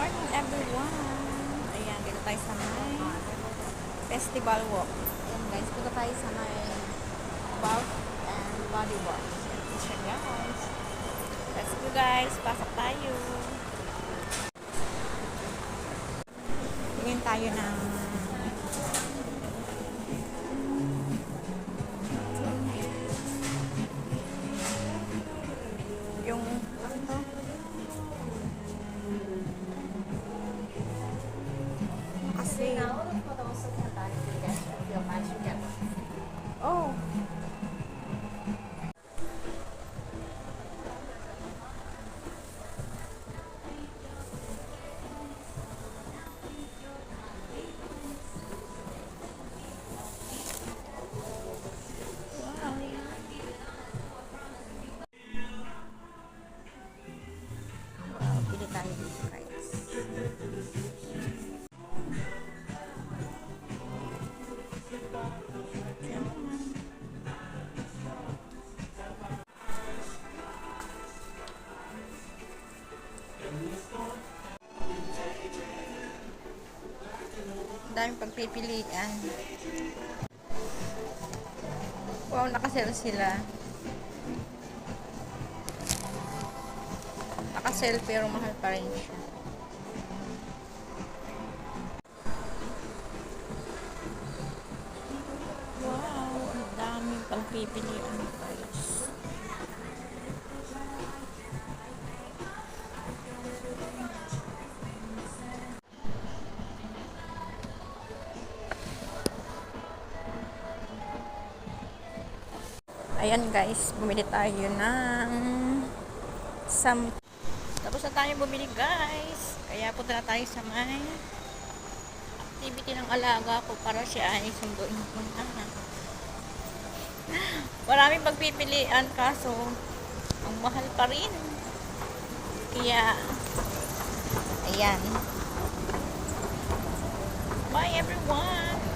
morning everyone! Ayan, dito tayo sa may festival walk. Ayan guys, dito tayo sa may Bath and Body Works. Ayan guys. Let's go guys, pasok tayo. Tingin tayo ng yung kasi oh wow, pili tayo dito guys. Daming pagpipilian. Wow, nakasell sila. Nakasell pero mahal pa rin siya. Wow, ang daming pagpipilian guys. Ayan guys, bumili tayo ng tapos na tayo bumili guys. Kaya punta na tayo sa may activity ng alaga ko para siya ay sunduin ko na. Maraming pagpipilian kaso ang mahal pa rin. Kaya ayan. Bye everyone!